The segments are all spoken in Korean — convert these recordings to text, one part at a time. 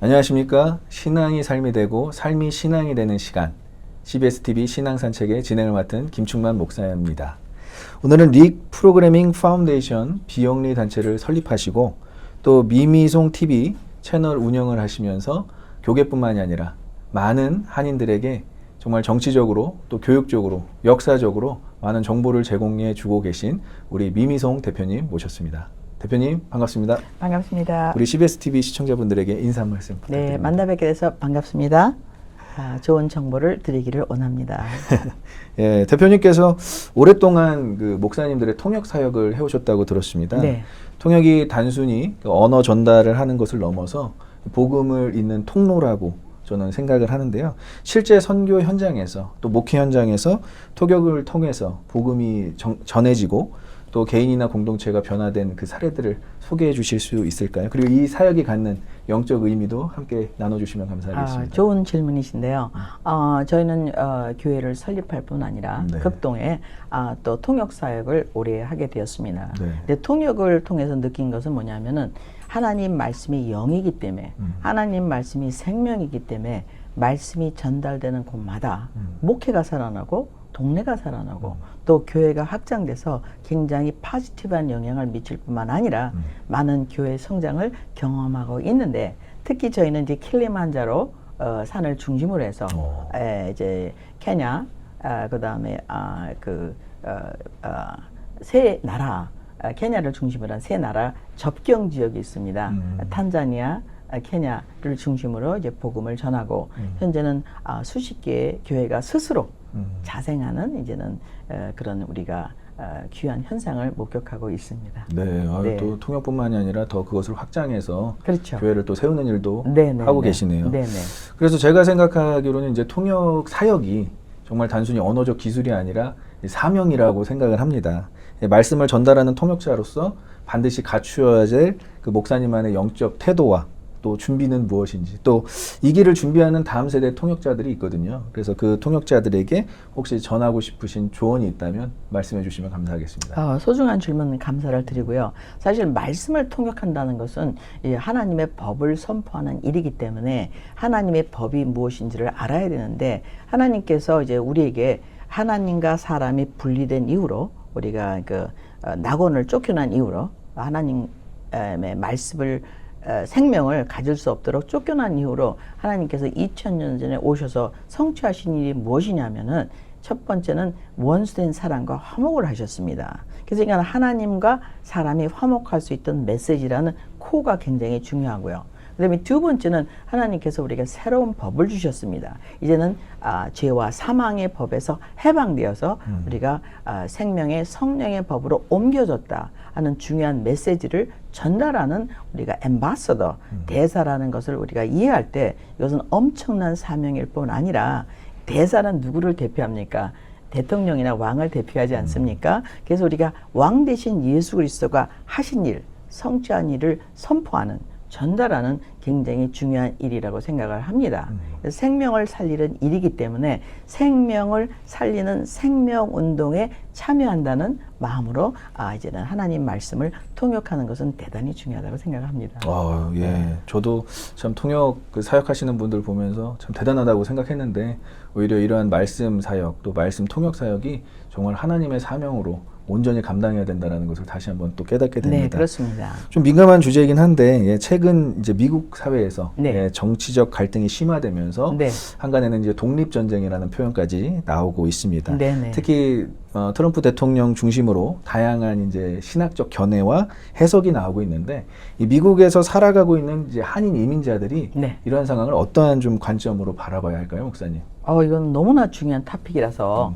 안녕하십니까. 신앙이 삶이 되고 삶이 신앙이 되는 시간, CBS-TV 신앙산책의 진행을 맡은 김충만 목사입니다. 오늘은 릭 프로그래밍 파운데이션 비영리 단체를 설립하시고 또 미미송 TV 채널 운영을 하시면서 교계뿐만이 아니라 많은 한인들에게 정말 정치적으로 또 교육적으로 역사적으로 많은 정보를 제공해 주고 계신 우리 미미송 대표님 모셨습니다. 대표님 반갑습니다. 반갑습니다. 우리 CBS-TV 시청자분들에게 인사 한 말씀 부탁드립니다. 네, 만나 뵙게 돼서 반갑습니다. 좋은 정보를 드리기를 원합니다. 예, 대표님께서 오랫동안 그 목사님들의 통역 사역을 해오셨다고 들었습니다. 네. 통역이 단순히 언어 전달을 하는 것을 넘어서 복음을 잇는 통로라고 저는 생각을 하는데요. 실제 선교 현장에서 또 목회 현장에서 통역을 통해서 복음이 전해지고 또 개인이나 공동체가 변화된 그 사례들을 소개해 주실 수 있을까요? 그리고 이 사역이 갖는 영적 의미도 함께 나눠주시면 감사하겠습니다. 좋은 질문이신데요. 저희는 교회를 설립할 뿐 아니라 네. 극동에 또 통역 사역을 오래 하게 되었습니다. 네. 근데 통역을 통해서 느낀 것은 뭐냐면은 하나님 말씀이 영이기 때문에 하나님 말씀이 생명이기 때문에 말씀이 전달되는 곳마다 목회가 살아나고 동네가 살아나고 또 교회가 확장돼서 굉장히 포지티브한 영향을 미칠 뿐만 아니라 많은 교회 성장을 경험하고 있는데 특히 저희는 이제 킬리만자로 산을 중심으로 해서 이제 케냐 그다음에 세 나라 케냐를 중심으로 한 세 나라 접경 지역이 있습니다. 탄자니아 케냐를 중심으로 이제 복음을 전하고 현재는 수십 개의 교회가 스스로 자생하는 이제는 그런 우리가 귀한 현상을 목격하고 있습니다. 네, 네. 또 통역뿐만이 아니라 더 그것을 확장해서 그렇죠. 교회를 또 세우는 일도 네네, 하고 계시네요. 네네. 그래서 제가 생각하기로는 이제 통역 사역이 정말 단순히 언어적 기술이 아니라 사명이라고 생각을 합니다. 말씀을 전달하는 통역자로서 반드시 갖추어야 될 그 목사님만의 영적 태도와 또 준비는 무엇인지 또 이 길을 준비하는 다음 세대 통역자들이 있거든요. 그래서 그 통역자들에게 혹시 전하고 싶으신 조언이 있다면 말씀해 주시면 감사하겠습니다. 소중한 질문 감사를 드리고요. 사실 말씀을 통역한다는 것은 하나님의 법을 선포하는 일이기 때문에 하나님의 법이 무엇인지를 알아야 되는데 하나님께서 이제 우리에게 하나님과 사람이 분리된 이후로 우리가 그 낙원을 쫓겨난 이후로 하나님의 말씀을 생명을 가질 수 없도록 쫓겨난 이후로 하나님께서 2000년 전에 오셔서 성취하신 일이 무엇이냐면은 첫 번째는 원수된 사람과 화목을 하셨습니다. 그래서 이건 하나님과 사람이 화목할 수 있던 메시지라는 코어가 굉장히 중요하고요. 그 다음에 두 번째는 하나님께서 우리에게 새로운 법을 주셨습니다. 이제는 죄와 사망의 법에서 해방되어서 우리가 생명의 성령의 법으로 옮겨졌다 하는 중요한 메시지를 전달하는 우리가 엠바서더, 대사라는 것을 우리가 이해할 때 이것은 엄청난 사명일 뿐 아니라 대사는 누구를 대표합니까? 대통령이나 왕을 대표하지 않습니까? 그래서 우리가 왕 대신 예수 그리스도가 하신 일, 성취한 일을 선포하는 전달하는 굉장히 중요한 일이라고 생각을 합니다. 생명을 살리는 일이기 때문에 생명을 살리는 생명운동에 참여한다는 마음으로 이제는 하나님 말씀을 통역하는 것은 대단히 중요하다고 생각을 합니다. 예. 저도 참 통역 사역하시는 분들 보면서 참 대단하다고 생각했는데 오히려 이러한 말씀 사역 또 말씀 통역 사역이 정말 하나님의 사명으로 온전히 감당해야 된다는 것을 다시 한번 또 깨닫게 됩니다. 네, 그렇습니다. 좀 민감한 주제이긴 한데 최근 이제 미국 사회에서 네. 정치적 갈등이 심화되면서 네. 한간에는 이제 독립전쟁이라는 표현까지 나오고 있습니다. 네네. 특히 트럼프 대통령 중심으로 다양한 이제 신학적 견해와 해석이 나오고 있는데 이 미국에서 살아가고 있는 이제 한인 이민자들이 네. 이러한 상황을 어떠한 좀 관점으로 바라봐야 할까요, 목사님? 이건 너무나 중요한 토픽이라서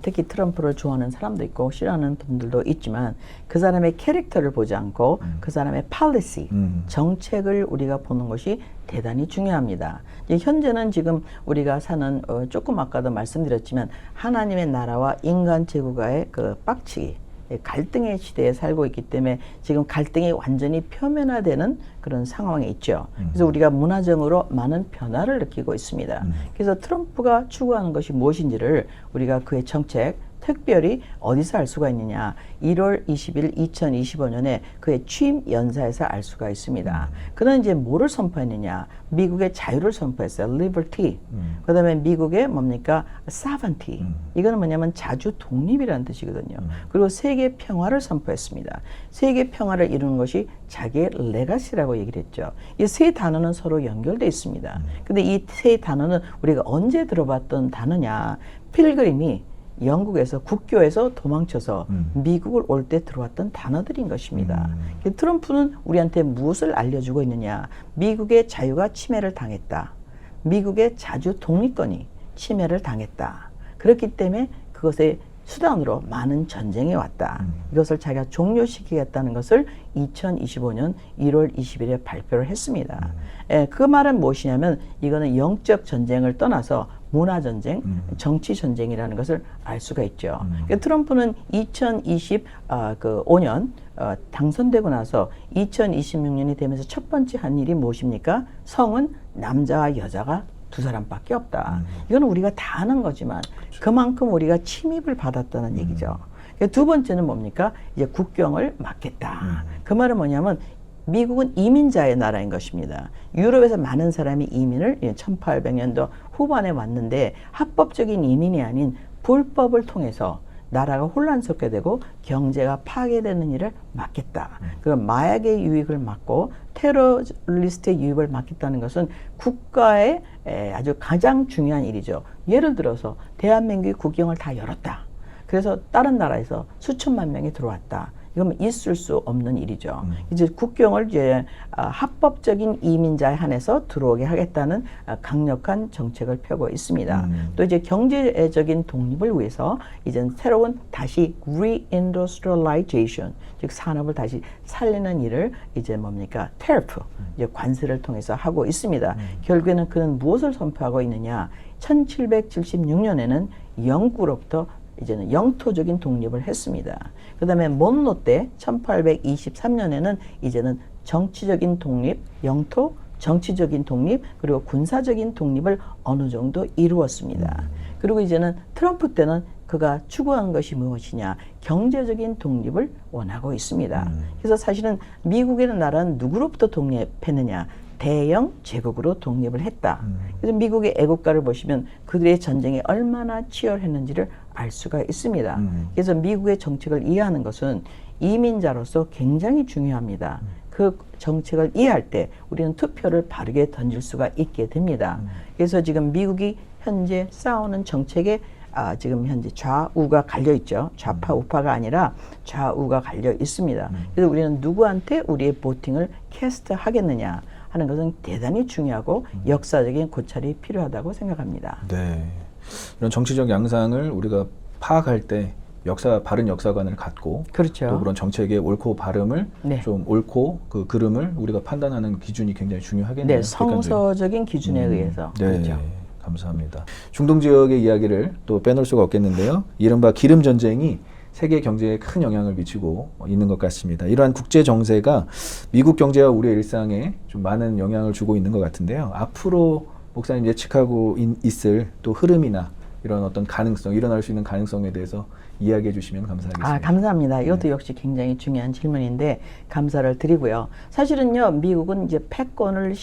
특히 트럼프를 좋아하는 사람도 있고 싫어하는 분들도 있지만 그 사람의 캐릭터를 보지 않고 그 사람의 policy, 정책을 우리가 보는 것이 대단히 중요합니다. 이제 현재는 지금 우리가 사는 조금 아까도 말씀드렸지만 하나님의 나라와 인간 제국과의 그 빡치기, 갈등의 시대에 살고 있기 때문에 지금 갈등이 완전히 표면화되는 그런 상황에 있죠. 그래서 우리가 문화적으로 많은 변화를 느끼고 있습니다. 그래서 트럼프가 추구하는 것이 무엇인지를 우리가 그의 정책, 특별히 어디서 알 수가 있느냐? 1월 20일 2025년에 그의 취임 연사에서 알 수가 있습니다. 그는 이제 뭐를 선포했느냐? 미국의 자유를 선포했어요. liberty. 그다음에 미국의 뭡니까? sovereignty. 이거는 뭐냐면 자주 독립이라는 뜻이거든요. 그리고 세계 평화를 선포했습니다. 세계 평화를 이루는 것이 자기의 레가시라고 얘기를 했죠. 이 세 단어는 서로 연결되어 있습니다. 근데 이 세 단어는 우리가 언제 들어봤던 단어냐? 필그림이 영국에서 국교에서 도망쳐서 미국을 올 때 들어왔던 단어들인 것입니다. 트럼프는 우리한테 무엇을 알려주고 있느냐? 미국의 자유가 침해를 당했다. 미국의 자주 독립권이 침해를 당했다. 그렇기 때문에 그것의 수단으로 많은 전쟁이 왔다. 이것을 자기가 종료시키겠다는 것을 2025년 1월 20일에 발표를 했습니다. 그 말은 무엇이냐면 이거는 영적 전쟁을 떠나서 문화전쟁, 정치전쟁이라는 것을 알 수가 있죠. 트럼프는 2025년 당선되고 나서 2026년이 되면서 첫 번째 한 일이 무엇입니까? 성은 남자와 여자가 두 사람밖에 없다. 이건 우리가 다 아는 거지만 그만큼 우리가 침입을 받았다는 얘기죠. 두 번째는 뭡니까? 이제 국경을 막겠다. 그 말은 뭐냐면 미국은 이민자의 나라인 것입니다. 유럽에서 많은 사람이 이민을 1800년도 후반에 왔는데 합법적인 이민이 아닌 불법을 통해서 나라가 혼란스럽게 되고 경제가 파괴되는 일을 막겠다. 그리고 마약의 유입을 막고 테러리스트의 유입을 막겠다는 것은 국가의 아주 가장 중요한 일이죠. 예를 들어서 대한민국이 국경을 다 열었다. 그래서 다른 나라에서 수천만 명이 들어왔다. 이건 있을 수 없는 일이죠. 이제 국경을 이제 합법적인 이민자에 한해서 들어오게 하겠다는 강력한 정책을 펴고 있습니다. 또 이제 경제적인 독립을 위해서 이제 새로운 다시 reindustrialization, 즉 산업을 다시 살리는 일을 이제 뭡니까? 테리프, 이제 관세를 통해서 하고 있습니다. 결국에는 그는 무엇을 선포하고 있느냐? 1776년에는 영국으로부터 이제는 영토적인 독립을 했습니다. 그 다음에 몬로 때 1823년에는 이제는 정치적인 독립, 영토, 정치적인 독립, 그리고 군사적인 독립을 어느 정도 이루었습니다. 그리고 이제는 트럼프 때는 그가 추구한 것이 무엇이냐? 경제적인 독립을 원하고 있습니다. 그래서 사실은 미국이라는 나라는 누구로부터 독립했느냐? 대영 제국으로 독립을 했다. 그래서 미국의 애국가를 보시면 그들의 전쟁이 얼마나 치열했는지를 알 수가 있습니다. 그래서 미국의 정책을 이해하는 것은 이민자로서 굉장히 중요합니다. 그 정책을 이해할 때 우리는 투표를 바르게 던질 수가 있게 됩니다. 그래서 지금 미국이 현재 싸우는 정책에 지금 현재 좌우가 갈려 있죠. 좌파 우파가 아니라 좌우가 갈려 있습니다. 그래서 우리는 누구한테 우리의 보팅을 캐스트 하겠느냐 하는 것은 대단히 중요하고 역사적인 고찰이 필요하다고 생각합니다. 네, 이런 정치적 양상을 우리가 파악할 때 바른 역사관을 갖고 그렇죠. 또 그런 정책의 옳고 바름을 네. 좀 옳고 그 그름을 우리가 판단하는 기준이 굉장히 중요하겠네요. 네, 성서적인 기준에 의해서. 네, 그렇죠. 감사합니다. 중동 지역의 이야기를 또 빼놓을 수가 없겠는데요. 이른바 기름 전쟁이 세계 경제에 큰 영향을 미치고 있는 것 같습니다. 이러한 국제 정세가 미국 경제와 우리의 일상에 좀 많은 영향을 주고 있는 것 같은데요. 앞으로 목사님 예측하고 있을 또 흐름이나 이런 어떤 가능성, 일어날 수 있는 가능성에 대해서 이야기해 주시면 감사하겠습니다. 감사합니다. 이것도 역시 굉장히 중요한 질문인데 감사를 드리고요. 사실은요, 미국은 이제 패권을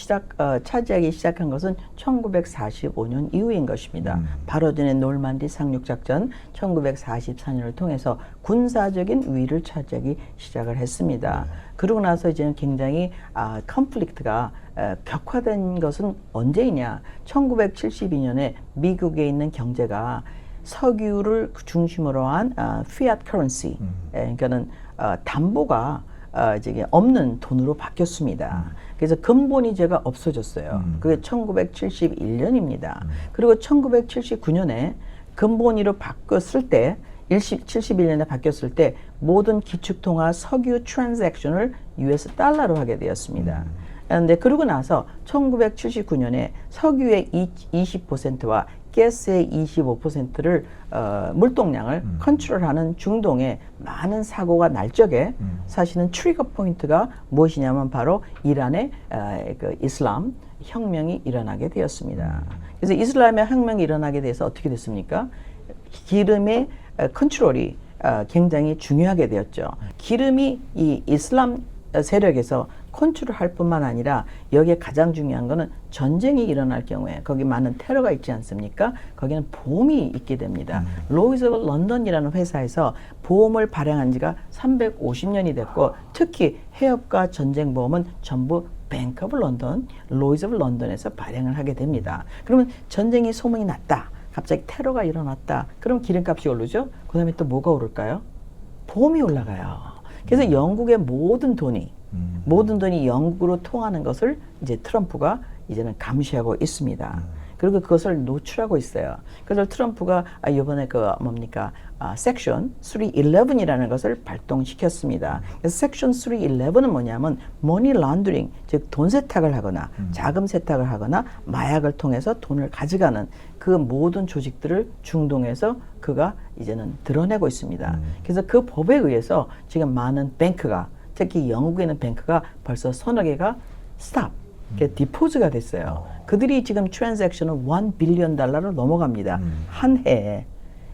차지하기 시작한 것은 1945년 이후인 것입니다. 바로 전에 놀만디 상륙작전 1944년을 통해서 군사적인 우위를 차지하기 시작을 했습니다. 그러고 나서 이제는 굉장히 컨플릭트가 격화된 것은 언제이냐? 1972년에 미국에 있는 경제가 석유를 중심으로 한 fiat currency, 그러니까는 담보가 이제 없는 돈으로 바뀌었습니다. 그래서 근본이제가 없어졌어요. 그게 1971년입니다. 그리고 1979년에 근본위로 바뀌었을 때 71년에 바뀌었을 때 모든 기축통화 석유 트랜잭션을 US 달러로 하게 되었습니다. 그런데 그러고 나서 1979년에 석유의 20%와 가스의 25%를 물동량을 컨트롤하는 중동에 많은 사고가 날 적에 사실은 트리거 포인트가 무엇이냐면 바로 이란의 그 이슬람 혁명이 일어나게 되었습니다. 그래서 이슬람의 혁명이 일어나게 돼서 어떻게 됐습니까? 기름의 컨트롤이 굉장히 중요하게 되었죠. 기름이 이 이슬람 세력에서 컨트롤할 뿐만 아니라 여기에 가장 중요한 거는 전쟁이 일어날 경우에 거기 많은 테러가 있지 않습니까? 거기는 보험이 있게 됩니다. 로이즈 오브 런던이라는 회사에서 보험을 발행한 지가 350년이 됐고 특히 해협가 전쟁 보험은 전부 뱅크 오브 런던, 로이즈 오브 런던에서 발행을 하게 됩니다. 그러면 전쟁이 소문이 났다. 갑자기 테러가 일어났다. 그럼 기름값이 오르죠? 그 다음에 또 뭐가 오를까요? 보험이 올라가요. 그래서 영국의 모든 돈이 영국으로 통하는 것을 이제 트럼프가 이제는 감시하고 있습니다. 그리고 그것을 노출하고 있어요. 그래서 트럼프가 이번에 섹션 311이라는 것을 발동시켰습니다. 그래서 섹션 311은 뭐냐면 머니 런더링, 즉 돈 세탁을 하거나 자금 세탁을 하거나 마약을 통해서 돈을 가져가는 그 모든 조직들을 중동에서 그가 이제는 드러내고 있습니다. 그래서 그 법에 의해서 지금 많은 뱅크가, 특히 영국에 있는 뱅크가 벌써 서너 개가 스탑, 디포즈가 됐어요. 그들이 지금 트랜잭션은 $1 빌리언 달러를 넘어갑니다. 한 해에.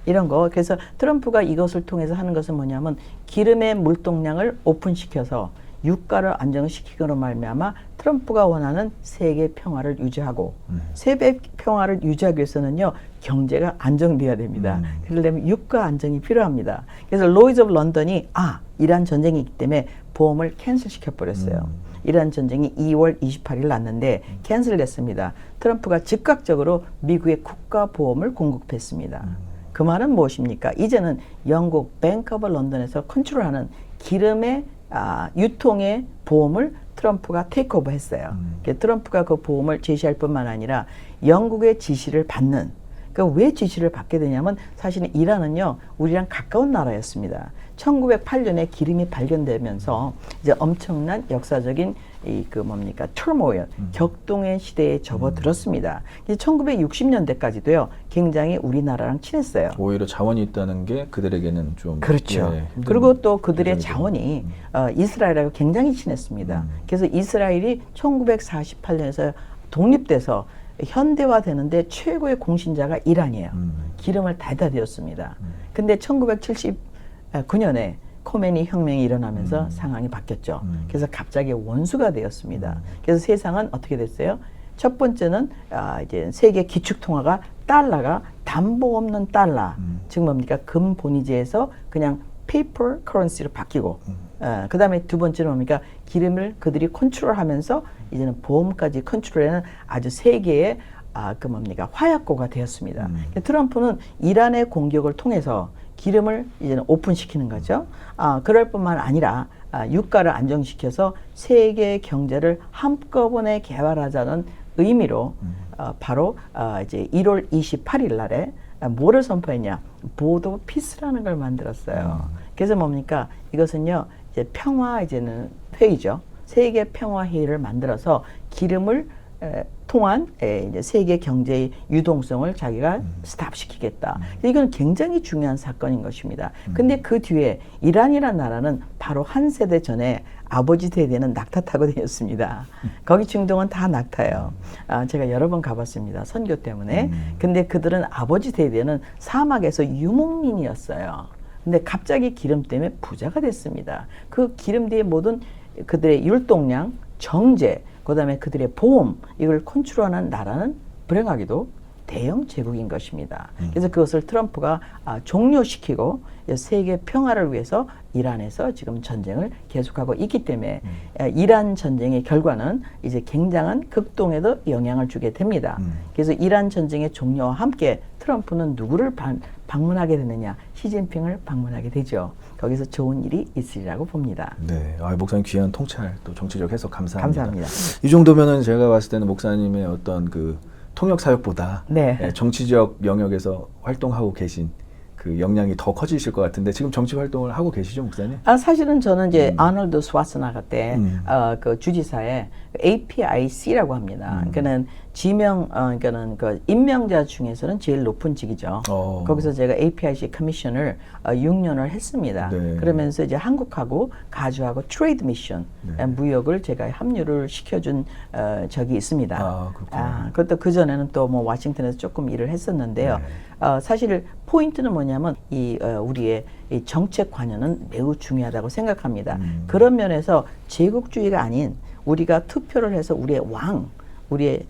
이런 거. 그래서 트럼프가 이것을 통해서 하는 것은 뭐냐면 기름의 물동량을 오픈시켜서 유가를 안정시키기로 말미암아 트럼프가 원하는 세계 평화를 유지하고 세계 평화를 유지하기 위해서는요 경제가 안정돼야 됩니다. 그러려면 유가 안정이 필요합니다. 그래서 로이즈 오브 런던이 이란 전쟁이 있기 때문에 보험을 캔슬시켜 버렸어요. 이란 전쟁이 2월 28일 났는데 캔슬됐습니다. 트럼프가 즉각적으로 미국의 국가보험을 공급했습니다. 그 말은 무엇입니까? 이제는 영국 뱅크 오브 런던에서 컨트롤하는 기름의 유통의 보험을 트럼프가 테이크오버 했어요. 트럼프가 그 보험을 제시할 뿐만 아니라 영국의 지시를 받는, 왜 지시를 받게 되냐면 사실은 이란은요 우리랑 가까운 나라였습니다. 1908년에 기름이 발견되면서 이제 엄청난 역사적인 turmoil, 격동의 시대에 접어들었습니다. 1960년대까지도요 굉장히 우리나라랑 친했어요. 오히려 자원이 있다는 게 그들에게는 좀 그렇죠. 그리고 또 그들의 자원이 이스라엘하고 굉장히 친했습니다. 그래서 이스라엘이 1948년에서 독립돼서 현대화되는데 최고의 공신자가 이란이에요. 기름을 달다 되었습니다. 근데 1979년에 코메니 혁명이 일어나면서 상황이 바뀌었죠. 그래서 갑자기 원수가 되었습니다. 그래서 세상은 어떻게 됐어요? 첫 번째는 이제 세계 기축통화가 달러가 담보 없는 달러, 즉 뭡니까? 금 본위제에서 그냥 페이퍼 커런시로 바뀌고, 그 다음에 두 번째는 뭡니까? 기름을 그들이 컨트롤하면서 이제는 보험까지 컨트롤하는 아주 세계의 화약고가 되었습니다. 트럼프는 이란의 공격을 통해서 기름을 이제는 오픈시키는 거죠. 그럴 뿐만 아니라 유가를 안정시켜서 세계 경제를 한꺼번에 개발하자는 의미로 바로 이제 1월 28일 날에 뭐를 선포했냐? 보도 피스라는 걸 만들었어요. 그래서 뭡니까? 이것은요 이제 평화 이제는 회의죠. 세계 평화 회의를 만들어서 기름을 통한 이제 세계 경제의 유동성을 자기가 스탑시키겠다. 이건 굉장히 중요한 사건인 것입니다. 근데 그 뒤에 이란이라는 나라는 바로 한 세대 전에 아버지 세대는 낙타 타고 다녔습니다. 거기 중동은 다 낙타예요. 제가 여러 번 가봤습니다. 선교 때문에. 근데 그들은 아버지 세대는 사막에서 유목민이었어요. 근데 갑자기 기름 때문에 부자가 됐습니다. 그 기름 뒤에 모든 그들의 율동량, 정제, 그 다음에 그들의 보험, 이걸 컨트롤하는 나라는 불행하게도 대영 제국인 것입니다. 그래서 그것을 트럼프가 종료시키고 세계 평화를 위해서 이란에서 지금 전쟁을 계속하고 있기 때문에 이란 전쟁의 결과는 이제 굉장한 극동에도 영향을 주게 됩니다. 그래서 이란 전쟁의 종료와 함께 트럼프는 누구를 방문하게 되느냐? 시진핑을 방문하게 되죠. 거기서 좋은 일이 있으리라고 봅니다. 네, 목사님 귀한 통찰 또 정치적 해석 감사합니다. 감사합니다. 이 정도면은 제가 봤을 때는 목사님의 어떤 그 통역 사역보다 정치적 영역에서 활동하고 계신 그 역량이 더 커지실 것 같은데 지금 정치 활동을 하고 계시죠, 목사님? 사실은 저는 이제 아놀드 스와스나가 때 그 주지사에 APIC라고 합니다. 그러니까는 그러니까는 그 임명자 중에서는 제일 높은 직이죠. 거기서 제가 APIC 커미셔널 6년을 했습니다. 네. 그러면서 이제 한국하고 가주하고 트레이드 미션 네. 무역을 제가 합류를 시켜준 적이 있습니다. 그렇구나. 그것도 그 전에는 또 뭐 워싱턴에서 조금 일을 했었는데요. 네. 사실 포인트는 뭐냐면 우리의 이 정책 관여는 매우 중요하다고 생각합니다. 그런 면에서 제국주의가 아닌 우리가 투표를 해서 우리의 우리의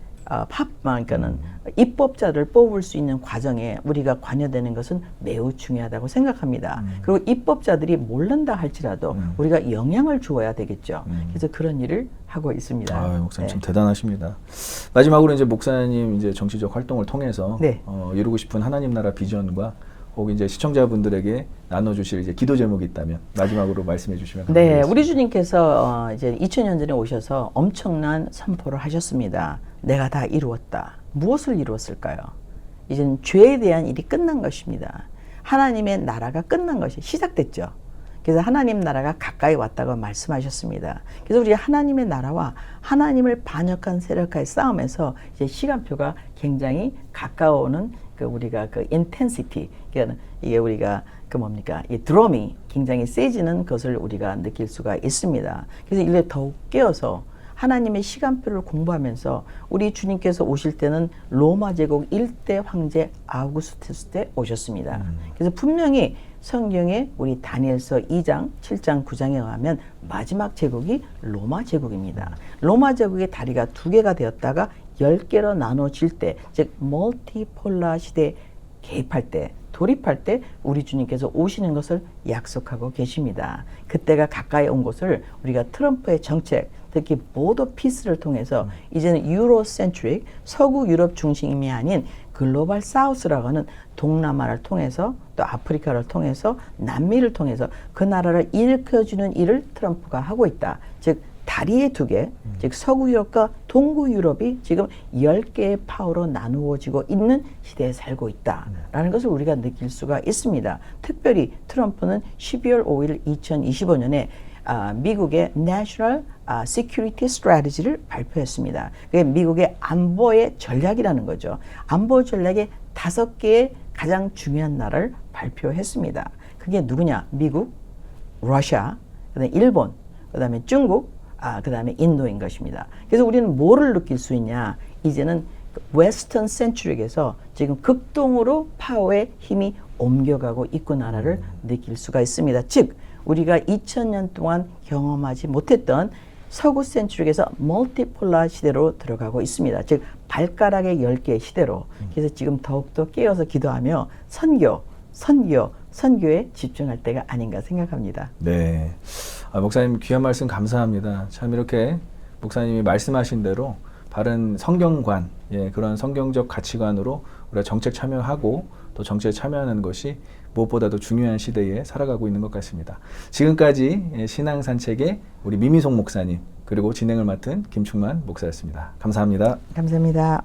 그러니까는 입법자를 뽑을 수 있는 과정에 우리가 관여되는 것은 매우 중요하다고 생각합니다. 그리고 입법자들이 모른다 할지라도 우리가 영향을 주어야 되겠죠. 그래서 그런 일을 하고 있습니다. 목사님 참 대단하십니다. 마지막으로 이제 목사님 이제 정치적 활동을 통해서 네. 이루고 싶은 하나님 나라 비전과 혹은 이제 시청자분들에게 나눠주실 이제 기도 제목이 있다면 마지막으로 말씀해 주시면 감사하겠습니다. 네, 우리 주님께서 이제 2000년 전에 오셔서 엄청난 선포를 하셨습니다. 내가 다 이루었다. 무엇을 이루었을까요? 이제는 죄에 대한 일이 끝난 것입니다. 하나님의 나라가 끝난 것이 시작됐죠. 그래서 하나님 나라가 가까이 왔다고 말씀하셨습니다. 그래서 우리 하나님의 나라와 하나님을 반역한 세력과의 싸움에서 이제 시간표가 굉장히 가까워오는 우리가 intensity, 이게 우리가 이 드럼이 굉장히 세지는 것을 우리가 느낄 수가 있습니다. 그래서 이를 더욱 깨어서 하나님의 시간표를 공부하면서 우리 주님께서 오실 때는 로마 제국 1대 황제 아우구스투스 때 오셨습니다. 그래서 분명히 성경에 우리 다니엘서 2장, 7장, 9장에 의하면 마지막 제국이 로마 제국입니다. 로마 제국의 다리가 2개가 되었다가 10개로 나눠질 때, 즉 멀티폴라 시대에 개입할 때, 돌입할 때 우리 주님께서 오시는 것을 약속하고 계십니다. 그때가 가까이 온 것을 우리가 트럼프의 정책, 특히 보더 피스를 통해서 이제는 유로센트릭, 서구 유럽 중심이 아닌 글로벌 사우스라고 하는 동남아를 통해서 또 아프리카를 통해서 남미를 통해서 그 나라를 일으켜주는 일을 트럼프가 하고 있다. 즉 다리의 2개, 즉 서구 유럽과 동구 유럽이 지금 10개의 파워로 나누어지고 있는 시대에 살고 있다라는 것을 우리가 느낄 수가 있습니다. 특별히 트럼프는 12월 5일 2025년에 미국의 National Security Strategy를 발표했습니다. 그게 미국의 안보의 전략이라는 거죠. 안보 전략의 5개의 가장 중요한 나라를 발표했습니다. 그게 누구냐? 미국, 러시아, 그다음에 일본, 그다음에 중국, 그다음에 인도인 것입니다. 그래서 우리는 뭐를 느낄 수 있냐? 이제는 웨스턴 센츄릭에서 지금 극동으로 파워의 힘이 옮겨가고 있구나를 느낄 수가 있습니다. 즉 우리가 2000년 동안 경험하지 못했던 서구 센츄릭에서 멀티폴라 시대로 들어가고 있습니다. 즉 발가락의 10개의 시대로. 그래서 지금 더욱더 깨어서 기도하며 선교에 집중할 때가 아닌가 생각합니다. 네, 목사님 귀한 말씀 감사합니다. 참 이렇게 목사님이 말씀하신 대로 바른 성경관, 그런 성경적 가치관으로 우리가 정책 참여하고 또 정치에 참여하는 것이 무엇보다도 중요한 시대에 살아가고 있는 것 같습니다. 지금까지 신앙산책의 우리 미미송 목사님 그리고 진행을 맡은 김충만 목사였습니다. 감사합니다. 감사합니다.